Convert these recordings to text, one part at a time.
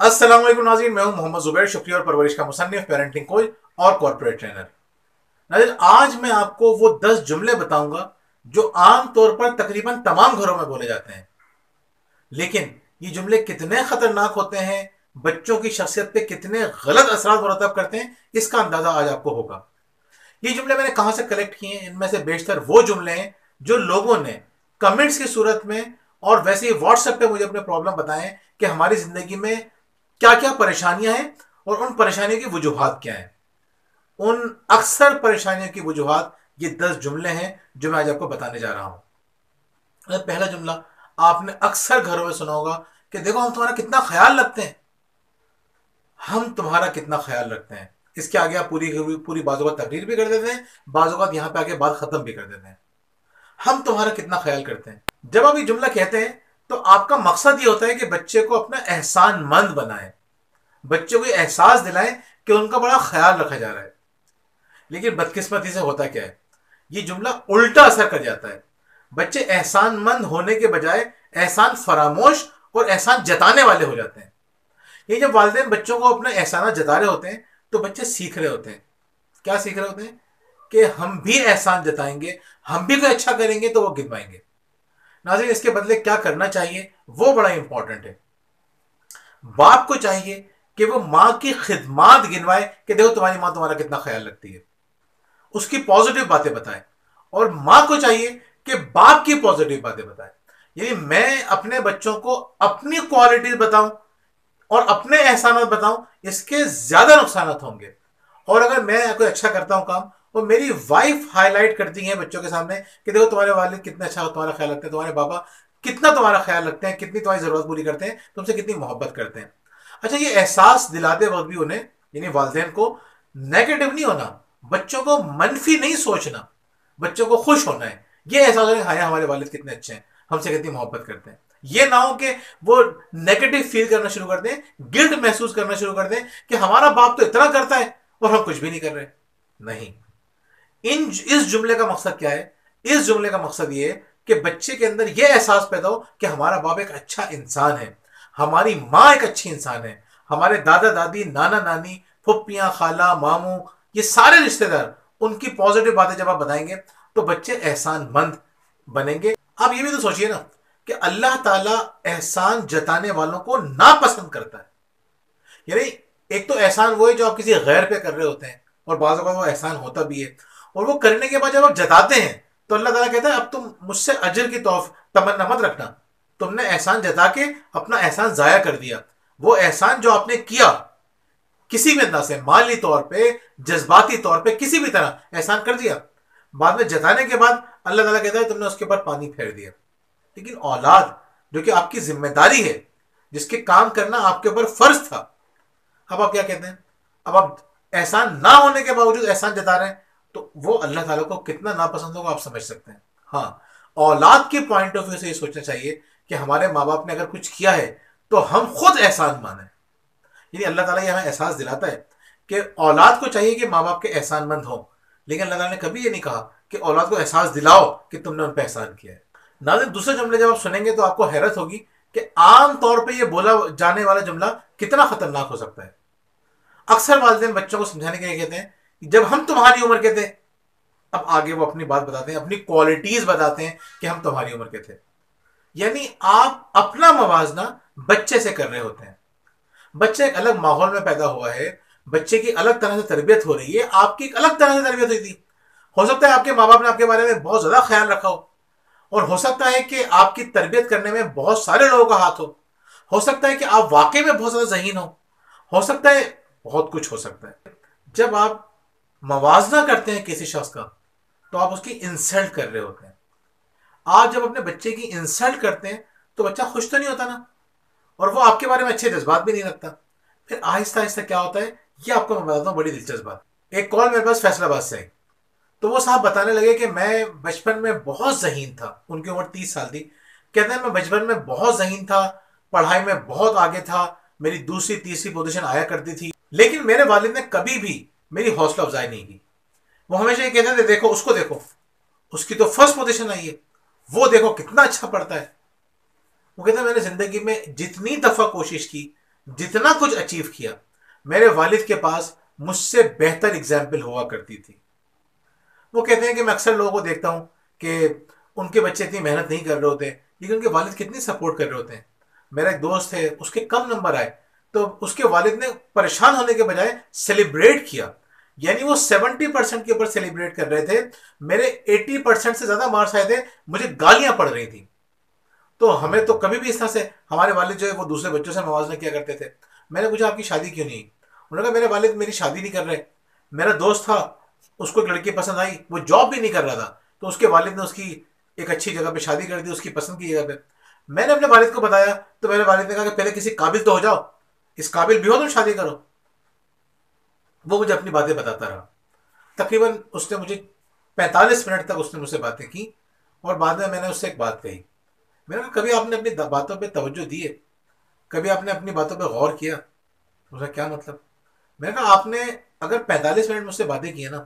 अस्सलाम वालेकुम नाज़रीन, मैं हूं मोहम्मद जुबैर, शुक्रिया और परवरिश का मुसन्निफ, पेरेंटिंग कोच और कॉर्पोरेट ट्रेनर। नाज़रीन, आज मैं आपको वो 10 जुमले बताऊंगा जो आम तौर पर तकरीबन तमाम घरों में बोले जाते हैं, लेकिन ये जुमले कितने खतरनाक होते हैं, बच्चों की शख्सियत पे कितने गलत असरात मुरतब करते हैं, इसका अंदाजा आज आपको होगा। ये जुमले मैंने कहां से कलेक्ट किए हैं? इनमें से बेशतर वो जुमले हैं जो लोगों ने कमेंट्स की सूरत में और वैसे ही व्हाट्सएप पे मुझे अपने प्रॉब्लम बताएं कि हमारी जिंदगी में क्या क्या परेशानियां हैं और उन परेशानियों की वजूहात क्या हैं। उन अक्सर परेशानियों की वजूहात ये 10 जुमले हैं जो मैं आज आपको बताने जा रहा हूं। पहला जुमला आपने अक्सर घरों में सुना होगा कि देखो हम तुम्हारा कितना ख्याल रखते हैं। हम तुम्हारा कितना ख्याल रखते हैं, इसके आगे आप पूरी पूरी बातों का तकरीर भी कर देते हैं, बातों का यहां पे आके बात खत्म भी कर देते हैं। हम तुम्हारा कितना ख्याल करते हैं। जब आप ये जुमला कहते हैं तो आपका मकसद ये होता है कि बच्चे को अपना एहसानमंद बनाएं, बच्चे को ये एहसास दिलाएं कि उनका बड़ा ख्याल रखा जा रहा है। लेकिन बदकिस्मती से होता क्या है, ये जुमला उल्टा असर कर जाता है। बच्चे एहसानमंद होने के बजाय एहसान फरामोश और एहसान जताने वाले हो जाते हैं। ये जब वालिदैन बच्चों को अपना एहसाना जता रहे होते हैं तो बच्चे सीख रहे होते हैं। क्या सीख रहे होते हैं? कि हम भी एहसान जताएंगे, हम भी कोई अच्छा करेंगे तो वो गिनवाएंगे। नाज़रीन, इसके बदले क्या करना चाहिए वो बड़ा इंपॉर्टेंट है। बाप को चाहिए कि वो मां की खिदमात गिनवाए कि देखो तुम्हारी मां तुम्हारा कितना ख्याल रखती है, उसकी पॉजिटिव बातें बताए। और मां को चाहिए कि बाप की पॉजिटिव बातें बताए। यानी मैं अपने बच्चों को अपनी क्वालिटीज बताऊं और अपने एहसानात बताऊं, इसके ज्यादा नुकसान होंगे। और अगर मैं कोई अच्छा करता हूं काम और मेरी वाइफ हाईलाइट करती है बच्चों के सामने कि देखो तुम्हारे वालिद कितना अच्छा तुम्हारा ख्याल रखते हैं, तुम्हारे पापा कितना तुम्हारा ख्याल रखते हैं, कितनी तुम्हारी जरूरत पूरी करते हैं, तुमसे कितनी मोहब्बत करते हैं। अच्छा, ये एहसास दिलाते वक्त भी उन्हें, यानी वालिदैन को, नेगेटिव नहीं होना, बच्चों को मनफी नहीं सोचना, बच्चों को खुश होना है। ये एहसास होना, हाँ हमारे वालिद कितने अच्छे हैं, हमसे कितनी मोहब्बत करते हैं। ये ना हो कि वो नेगेटिव फील करना शुरू कर दें, गिल्ट महसूस करना शुरू कर दें कि हमारा बाप तो इतना करता है और हम कुछ भी नहीं कर रहे। नहीं, इस जुमले का मकसद क्या है? इस जुमले का मकसद ये है कि बच्चे के अंदर यह एहसास पैदा हो कि हमारा बाप एक अच्छा इंसान है, हमारी माँ एक अच्छी इंसान है, हमारे दादा दादी, नाना नानी, फुप्पियां, खाला, मामू, ये सारे रिश्तेदार, उनकी पॉजिटिव बातें जब आप बताएंगे तो बच्चे एहसानमंद बनेंगे। आप ये भी तो सोचिए ना कि अल्लाह ताला एहसान जताने वालों को नापसंद करता है। यानी एक तो एहसान वो है जो आप किसी गैर पे कर रहे होते हैं और बाज़ औक़ात वो एहसान होता भी है, और वो करने के बाद जब आप जताते हैं तो अल्लाह ताला कहता है अब तुम मुझसे अजर की तमन्ना मत रखना, तुमने एहसान जता के अपना एहसान जाया कर दिया। वो एहसान जो आपने किया किसी भी अंदाज से, माली तौर पे, जज्बाती तौर पे, किसी भी तरह एहसान कर दिया, बाद में जताने के बाद अल्लाह ताला कहता है तुमने उसके ऊपर पानी फेर दिया। लेकिन औलाद जो कि आपकी जिम्मेदारी है, जिसके काम करना आपके ऊपर फर्ज था, अब आप क्या कहते हैं? अब आप एहसान ना होने के बावजूद एहसान जता रहे हैं, तो वो अल्लाह ताला को कितना नापसंद होगा आप समझ सकते हैं। हाँ, औलाद के पॉइंट ऑफ व्यू से ये सोचना चाहिए कि हमारे माँ बाप ने अगर कुछ किया है तो हम खुद एहसान माने। यानी अल्लाह ताला ये हमें एहसास दिलाता है कि औलाद को चाहिए कि माँ बाप के एहसानमंद हो, लेकिन अल्लाह ताला ने कभी ये नहीं कहा कि औलाद को एहसास दिलाओ कि तुमने उन पर एहसान किया है। नाज़रीन, दूसरे जुमले जब आप सुनेंगे तो आपको हैरत होगी कि आम तौर पर यह बोला जाने वाला जुमला कितना खतरनाक हो सकता है। अक्सर वालिदैन बच्चों को समझाने के लिए कहते हैं कि जब हम तुम्हारी उम्र के थे, अब आगे वो अपनी बात बताते हैं, अपनी क्वालिटीज बताते हैं कि हम तुम्हारी उम्र के थे। यानी आप अपना मवाजना बच्चे से कर रहे होते हैं। बच्चा एक अलग माहौल में पैदा हुआ है, बच्चे की अलग तरह से तरबियत हो रही है, आपकी एक अलग तरह से तरबियत हुई थी। हो सकता है आपके माँ बाप ने आपके बारे में बहुत ज्यादा ख्याल रखा और हो सकता है कि आपकी तरबियत करने में बहुत सारे लोगों का हाथ हो सकता है कि आप वाकई में बहुत ज्यादा ज़हीन हो सकता है बहुत कुछ हो सकता है। जब आप मवाजना करते हैं किसी शख्स का तो आप उसकी इंसल्ट कर रहे होते हैं। आप जब अपने बच्चे की इंसल्ट करते हैं तो बच्चा खुश तो नहीं होता ना, और वो आपके बारे में अच्छे जज्बात भी नहीं रखता। फिर आहिस्ता आहिस्ता क्या होता है, ये आपको मैं बताता हूँ, बड़ी दिलचस्प बात। एक कॉल मेरे पास फैसलाबाद से आई, तो वो साहब बताने लगे कि मैं बचपन में बहुत ज़हीन था। उनकी उम्र 30 साल थी। कहते हैं मैं बचपन में बहुत ज़हीन था, पढ़ाई में बहुत आगे था, मेरी दूसरी तीसरी पोजीशन आया करती थी, लेकिन मेरे वालिद ने कभी भी मेरी हौसला अफजाई नहीं की। वो हमेशा ये कहते थे देखो उसको, देखो उसकी तो फर्स्ट पोजीशन आई है, वो देखो कितना अच्छा पढ़ता है। वो कहते हैं मैंने जिंदगी में जितनी दफा कोशिश की, जितना कुछ अचीव किया, मेरे वालिद के पास मुझसे बेहतर एग्जाम्पल हुआ करती थी। वो कहते हैं कि मैं अक्सर लोगों को देखता हूँ कि उनके बच्चे इतनी मेहनत नहीं कर रहे होते, लेकिन उनके वालिद कितनी सपोर्ट कर रहे होते हैं। मेरा एक दोस्त है, उसके कम नंबर आए तो उसके वालिद ने परेशान होने के बजाय सेलिब्रेट किया। यानी वो 70% के ऊपर सेलिब्रेट कर रहे थे, मेरे 80% से ज्यादा मार्क्स आए थे, मुझे गालियां पड़ रही थी। तो हमें तो कभी भी इस तरह से हमारे वालिद जो है वो दूसरे बच्चों से मवाजना किया करते थे। मैंने पूछा आपकी शादी क्यों नहीं? उन्होंने कहा मेरे वालिद मेरी शादी नहीं कर रहे। मेरा दोस्त था, उसको एक लड़की पसंद आई, वो जॉब भी नहीं कर रहा था, तो उसके वालिद ने उसकी एक अच्छी जगह पे शादी कर दी, उसकी पसंद की जगह पे। मैंने अपने वालिद को बताया तो मेरे वालिद ने कहा कि पहले किसी काबिल तो हो जाओ, इस काबिल भी हो तुम शादी करो। वो मुझे अपनी बातें बताता रहा। तकरीबन उसने मुझे 45 मिनट तक उसने मुझसे बातें की, और बाद में मैंने उससे एक बात कही। मैंने कहा कभी आपने अपनी बातों पे तवज्जो दी है? कभी आपने अपनी बातों पे गौर किया? उसका क्या मतलब? मैंने कहा आपने अगर 45 मिनट मुझसे बातें की है ना,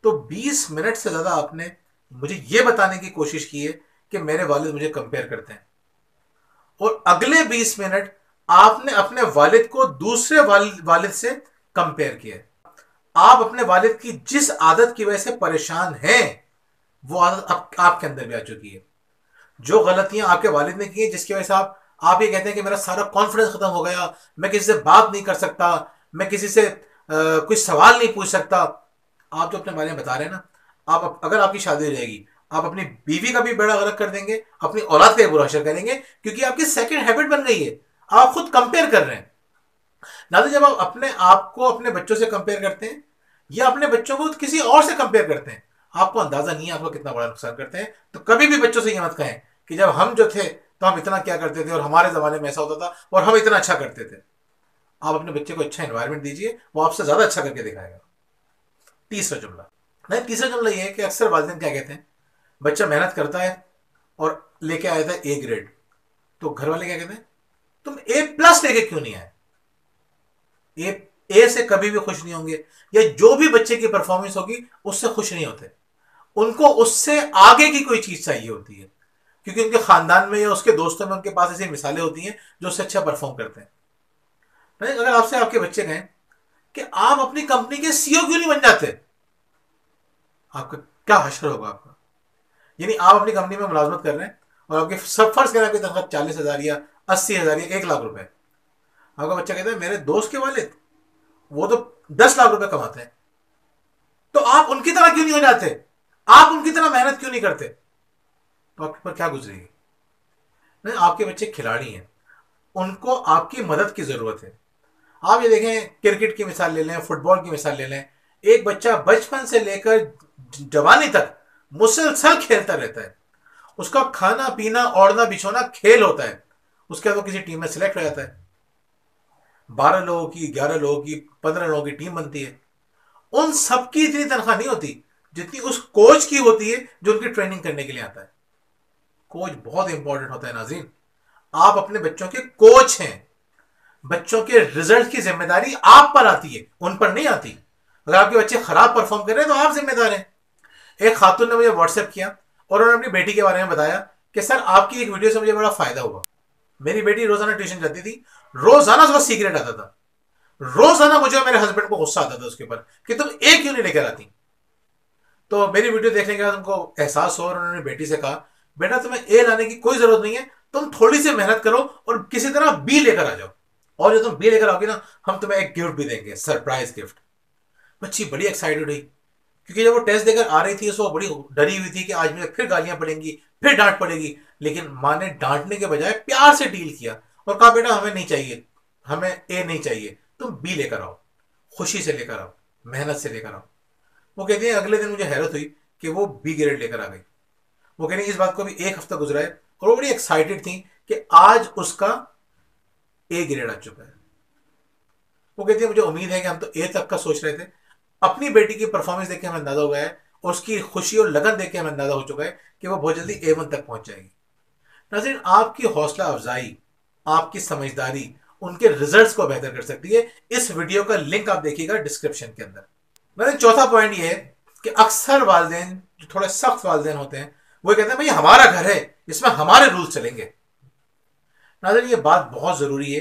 तो 20 मिनट से ज्यादा आपने मुझे ये बताने की कोशिश की है कि मेरे वालिद मुझे कंपेयर करते हैं, और अगले 20 मिनट आपने अपने वालिद को दूसरे वालिद से कंपेयर किया है। आप अपने वालिद की जिस आदत की वजह से परेशान हैं, वो आदत आपके अंदर भी आ चुकी है। जो गलतियां आपके वालिद ने की है, जिसकी वजह से आप ये कहते हैं कि मेरा सारा कॉन्फिडेंस खत्म हो गया, मैं किसी से बात नहीं कर सकता, मैं किसी से कोई सवाल नहीं पूछ सकता। आप जो अपने बारे में बता रहे हैं ना, आप अगर आपकी शादी हो जाएगी, आप अपनी बीवी का भी बेड़ा गर्क कर देंगे, अपनी औलाद का भी बुरा असर करेंगे, क्योंकि आपकी सेकंड हैबिट बन गई है, आप खुद कंपेयर कर रहे हैं। ना तो जब आप अपने आप को अपने बच्चों से कंपेयर करते हैं या अपने बच्चों को किसी और से कंपेयर करते हैं, आपको अंदाजा नहीं है आपको कितना बड़ा नुकसान करते हैं। तो कभी भी बच्चों से ये मत कहें कि जब हम जो थे तो हम इतना क्या करते थे और हमारे जमाने में ऐसा होता था और हम इतना अच्छा करते थे। आप अपने बच्चे को अच्छा एनवायरनमेंट दीजिए, वो आपसे ज्यादा अच्छा करके दिखाएगा। तीसरा जुमला, नहीं, तीसरा जुमला ये है कि अक्सर वालिदैन क्या कहते हैं, बच्चा मेहनत करता है और लेके आया था ए ग्रेड, तो घर वाले क्या कहते हैं, तुम ए प्लस लेके क्यों नहीं आए? ए से कभी भी खुश नहीं होंगे, या जो भी बच्चे की परफॉर्मेंस होगी उससे खुश नहीं होते। उनको उससे आगे की कोई चीज चाहिए होती है, क्योंकि उनके खानदान में या उसके दोस्तों में उनके पास ऐसी मिसालें होती हैं जो उससे अच्छा परफॉर्म करते हैं। अगर आपसे आपके बच्चे कहें कि आप अपनी कंपनी के सीईओ क्यों नहीं बन जाते, आपका क्या हश्र होगा आपका? यानी आप अपनी कंपनी में मुलाजमत कर रहे हैं और आपके सब फर्ज करें आपकी तनख्वाह 40,000 या 80,000 या 1 लाख रुपए। आपका बच्चा कहता है मेरे दोस्त के वालिद वो तो 10 लाख रुपए कमाते हैं, तो आप उनकी तरह क्यों नहीं हो जाते? आप उनकी तरह मेहनत क्यों नहीं करते? तो आपके पर क्या गुजरेगी? नहीं, आपके बच्चे खिलाड़ी हैं, उनको आपकी मदद की जरूरत है। आप ये देखें, क्रिकेट की मिसाल ले लें, फुटबॉल की मिसाल ले लें, एक बच्चा बचपन से लेकर जवानी तक मुसलसल खेलता रहता है, उसका खाना पीना ओढ़ना बिछोना खेल होता है, उसके बाद वो किसी टीम में सिलेक्ट हो जाता है। 12 लोगों की, 11 लोगों की, 15 लोगों की टीम बनती है। उन सबकी इतनी तनख्वाह नहीं होती जितनी उस कोच की होती है जो उनकी ट्रेनिंग करने के लिए आता है। कोच बहुत इंपॉर्टेंट होता है नाज़रीन। आप अपने बच्चों के कोच हैं, बच्चों के रिजल्ट की जिम्मेदारी आप पर आती है, उन पर नहीं आती। अगर आपके बच्चे खराब परफॉर्म कर रहे हैं तो आप जिम्मेदार हैं। एक खातून ने मुझे व्हाट्सएप किया और उन्होंने अपनी बेटी के बारे में बताया कि सर आपकी एक वीडियो से मुझे बड़ा फायदा हुआ। मेरी बेटी रोजाना ट्यूशन जाती थी, रोजाना उसका सीक्रेट आता था, रोजाना मुझे और मेरे हस्बैंड को गुस्सा आता था उसके ऊपर कि तुम एक क्यों नहीं लेकर आती। तो मेरी वीडियो देखने के बाद उनको एहसास हो और उन्होंने बेटी से कहा बेटा तुम्हें ए लाने की कोई जरूरत नहीं है, तुम थोड़ी सी मेहनत करो और किसी तरह बी लेकर आ जाओ, और जब तुम बी लेकर आओगे ना हम तुम्हें एक गिफ्ट भी देंगे, सरप्राइज गिफ्ट। बच्ची बड़ी एक्साइटेड हुई, क्योंकि जब वो टेस्ट देकर आ रही थी उसको बड़ी डरी हुई थी कि आज मुझे फिर गालियां पड़ेंगी, फिर डांट पड़ेगी। लेकिन माँ ने डांटने के बजाय प्यार से डील किया और कहा बेटा हमें नहीं चाहिए, हमें ए नहीं चाहिए, तुम बी लेकर आओ, खुशी से लेकर आओ, मेहनत से लेकर आओ। वो कहती है अगले दिन मुझे हैरत हुई कि वो बी ग्रेड लेकर आ गई। वो कह रही इस बात को भी 1 हफ्ता गुजरा है और वो बड़ी एक्साइटेड थी कि आज उसका ए ग्रेड आ चुका है। वो कहती है मुझे उम्मीद है कि हम तो ए तक का सोच रहे थे, अपनी बेटी की परफॉर्मेंस देख के हमें अंदाजा हो गया है और उसकी खुशी और लगन देख के हमें अंदाजा हो चुका है कि वो बहुत जल्दी A1 तक पहुंच जाएगी। नाज़रीन, आपकी हौसला अफजाई, आपकी समझदारी उनके रिजल्ट्स को बेहतर कर सकती है। इस वीडियो का लिंक आप देखिएगा डिस्क्रिप्शन के अंदर। नाज़रीन, चौथा पॉइंट ये है कि अक्सर वालिदैन जो थोड़े सख्त वालिदैन होते हैं वो कहते हैं भाई हमारा घर है, इसमें हमारे रूल चलेंगे। नाज़रीन, ये बात बहुत जरूरी है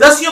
10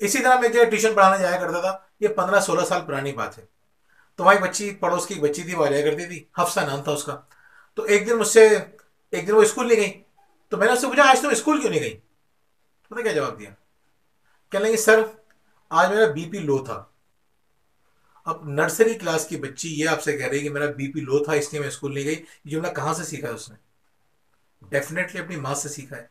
इसी तरह मैं जो ट्यूशन पढ़ाने जाया करता था, ये 15-16 साल पुरानी बात है। तो वहाँ एक बच्ची, पड़ोस की एक बच्ची थी, वो आया करती थी, हफ्सा नाम था उसका। तो एक दिन वो स्कूल नहीं गई। तो मैंने उससे पूछा आज तुम स्कूल क्यों नहीं गई? तो क्या जवाब दिया, कहने लगी सर आज मेरा बीपी लो था। अब नर्सरी क्लास की बच्ची ये आपसे कह रही है कि मेरा बीपी लो था इसलिए मैं स्कूल नहीं गई। ये जुमला कहाँ से सीखा है उसने? डेफिनेटली अपनी माँ से सीखा है।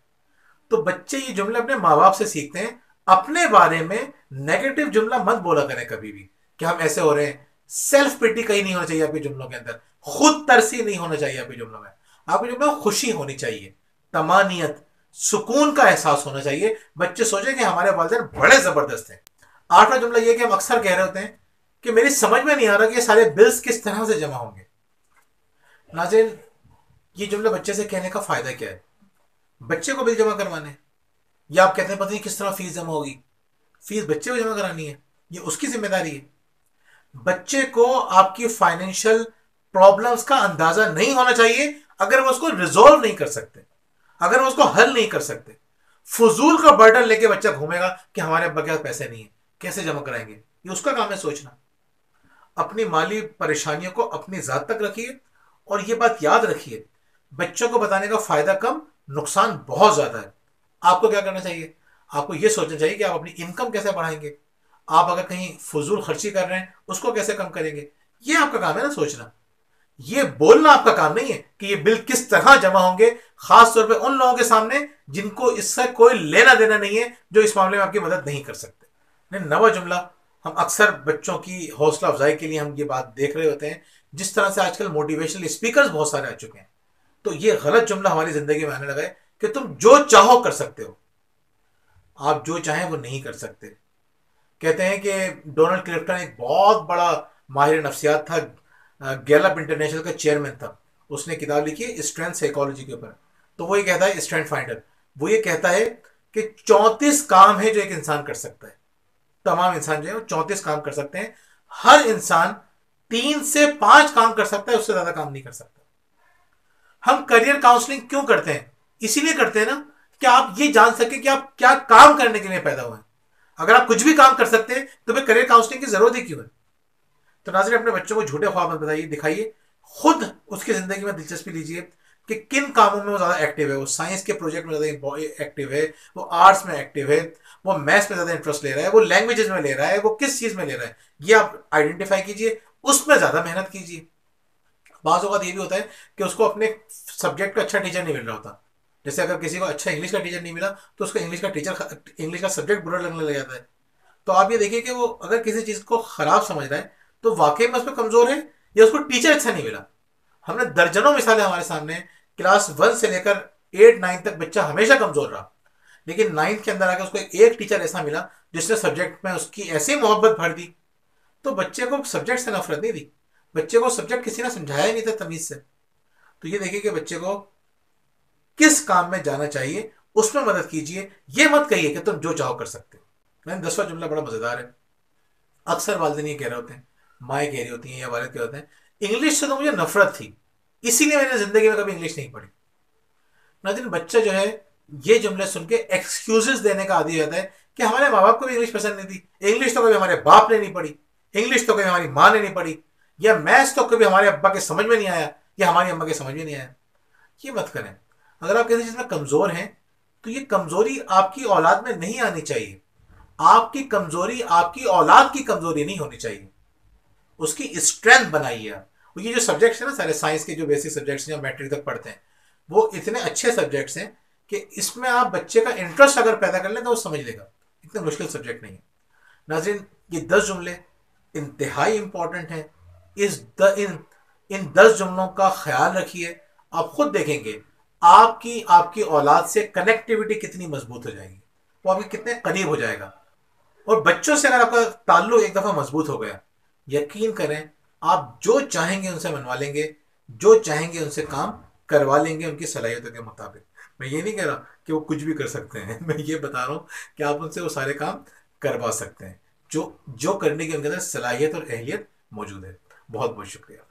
तो बच्चे ये जुमले अपने माँ बाप से सीखते हैं। अपने बारे में नेगेटिव जुमला मत बोला करें कभी भी कि हम ऐसे हो रहे हैं। सेल्फ पिटी कहीं नहीं होना चाहिए आपके जुमलों के अंदर, खुद तरसी नहीं होना चाहिए आपके जुमलों में। आपके जुमलों में खुशी होनी चाहिए, तमानियत, सुकून का एहसास होना चाहिए। बच्चे सोचें कि हमारे वालिदैन बड़े जबरदस्त हैं। आठवां जुमला यह कि हम अक्सर कह रहे होते हैं कि मेरी समझ में नहीं आ रहा कि ये सारे बिल्स किस तरह से जमा होंगे। नाज़रीन, ये जुमला बच्चे से कहने का फायदा क्या है? बच्चे को बिल जमा करवाने, या आप कहते हैं पता नहीं किस तरह फीस जमा होगी। फीस बच्चे को जमा करानी है, ये उसकी जिम्मेदारी है। बच्चे को आपकी फाइनेंशियल प्रॉब्लम्स का अंदाजा नहीं होना चाहिए अगर वो उसको रिजॉल्व नहीं कर सकते, अगर वो उसको हल नहीं कर सकते। फजूल का बर्डन लेके बच्चा घूमेगा कि हमारे अब्बा के पास पैसे नहीं है, कैसे जमा कराएंगे, ये उसका काम है सोचना। अपनी माली परेशानियों को अपनी जात तक रखिए, और ये बात याद रखिए, बच्चों को बताने का फायदा कम, नुकसान बहुत ज्यादा है। आपको क्या करना चाहिए? आपको यह सोचना चाहिए कि आप अपनी इनकम कैसे बढ़ाएंगे। आप अगर कहीं फजूल खर्ची कर रहे हैं उसको कैसे कम करेंगे, ये आपका काम है ना सोचना। ये बोलना आपका काम नहीं है कि ये बिल किस तरह जमा होंगे, खास तौर पे उन लोगों के सामने जिनको इससे कोई लेना देना नहीं है, जो इस मामले में आपकी मदद नहीं कर सकते। नहीं, नवा जुमला, हम अक्सर बच्चों की हौसला अफजाई के लिए हम ये बात देख रहे होते हैं, जिस तरह से आजकल मोटिवेशनल स्पीकर्स बहुत सारे आ चुके हैं। तो ये गलत जुमला हमारी जिंदगी में आने लगा है कि तुम जो चाहो कर सकते हो। आप जो चाहें वो नहीं कर सकते। कहते हैं कि डोनाल्ड क्लिफ्टन एक बहुत बड़ा माहिर नफ्सियात था, गैलप इंटरनेशनल का चेयरमैन था। उसने किताब लिखी है स्ट्रेंथ साइकोलॉजी के ऊपर। तो वो ये कहता है, स्ट्रेंथ फाइंडर, वो ये कहता है कि 34 काम है जो एक इंसान कर सकता है। तमाम इंसान जो है वो 34 काम कर सकते हैं। हर इंसान 3 से 5 काम कर सकता है, उससे ज्यादा काम नहीं कर सकता। हम करियर काउंसलिंग क्यों करते हैं? इसीलिए करते हैं ना कि आप ये जान सके कि आप क्या काम करने के लिए पैदा हुए हैं। अगर आप कुछ भी काम कर सकते हैं तो फिर करियर काउंसलिंग की जरूरत ही क्यों है? तो नाज़रीन, अपने बच्चों को झूठे ख्वाब मत बताइए, दिखाइए। खुद उसकी जिंदगी में दिलचस्पी लीजिए कि किन कामों में वो ज्यादा एक्टिव है। वो साइंस के प्रोजेक्ट में ज्यादा एक्टिव है, वो आर्ट्स में एक्टिव है, वो मैथ्स में ज्यादा इंटरेस्ट ले रहा है, वो लैंग्वेजेस में ले रहा है, वो किस चीज में ले रहा है, ये आप आइडेंटिफाई कीजिए, उसमें ज्यादा मेहनत कीजिए। बाज़ औक़ात ये भी होता है कि उसको अपने सब्जेक्ट का अच्छा टीचर नहीं मिल रहा होता। जैसे अगर किसी को अच्छा इंग्लिश का टीचर नहीं मिला तो उसको इंग्लिश का सब्जेक्ट बुरा लगने लग जाता है। तो आप ये देखिए कि वो अगर किसी चीज को खराब समझ रहा है तो वाकई में उसमें कमजोर है, या उसको टीचर अच्छा नहीं मिला। हमने दर्जनों मिसालें हमारे सामने, क्लास 1 से लेकर 8-9 तक बच्चा हमेशा कमजोर रहा, लेकिन 9th के अंदर आकर उसको एक टीचर ऐसा मिला जिसने सब्जेक्ट में उसकी ऐसी मोहब्बत भर दी। तो बच्चे को सब्जेक्ट से नफरत नहीं दी, बच्चे को सब्जेक्ट किसी ने समझाया ही नहीं था तमीज से। तो ये देखिए कि बच्चे को किस काम में जाना चाहिए, उसमें मदद कीजिए। ये मत कहिए कि तुम जो चाहो कर सकते हो। मैंने 10वां जुमला बड़ा मजेदार है। अक्सर वालिदैन ये कह रहे होते हैं, माएँ कह रही होती हैं या वालिद कह होते हैं, इंग्लिश से तो मुझे नफरत थी इसीलिए मैंने जिंदगी में कभी इंग्लिश नहीं पढ़ी। नाज़रीन, बच्चा जो है ये जुमले सुन के एक्सक्यूजेस देने का आदी रहता है कि हमारे माँ बाप को भी इंग्लिश पसंद नहीं थी, इंग्लिश तो कभी हमारे बाप ने नहीं पढ़ी, इंग्लिश तो कभी हमारी माँ ने नहीं पढ़ी, या मैथ्स तो कभी हमारे अब्बा के समझ में नहीं आया, या हमारी अम्मा के समझ में नहीं आया। ये मत करें। अगर आप किसी चीज में कमजोर हैं तो ये कमजोरी आपकी औलाद में नहीं आनी चाहिए। आपकी कमजोरी आपकी औलाद की कमजोरी नहीं होनी चाहिए, उसकी स्ट्रेंथ बनाइए आप। ये जो सब्जेक्ट्स हैं ना, सारे साइंस के जो बेसिक सब्जेक्ट्स हैं, मैट्रिक तक पढ़ते हैं, वो इतने अच्छे सब्जेक्ट्स हैं कि इसमें आप बच्चे का इंटरेस्ट अगर पैदा कर लें तो वो समझ लेगा। इतने मुश्किल सब्जेक्ट नहीं है। नाज़रीन, ये 10 जुमले इंतहाई इंपॉर्टेंट हैं। इन 10 जुमलों का ख्याल रखिए। आप खुद देखेंगे आपकी औलाद से कनेक्टिविटी कितनी मजबूत हो जाएगी, वो आपके कितने करीब हो जाएगा। और बच्चों से अगर आपका ताल्लुक एक दफा मजबूत हो गया, यकीन करें आप जो चाहेंगे उनसे मनवा लेंगे, जो चाहेंगे उनसे काम करवा लेंगे उनकी सलाहियतों के मुताबिक। मैं ये नहीं कह रहा कि वो कुछ भी कर सकते हैं, मैं ये बता रहा हूँ कि आप उनसे वो सारे काम करवा सकते हैं जो जो करने की उनके अंदर सलाहियत और अहलियत मौजूद है। बहुत बहुत शुक्रिया।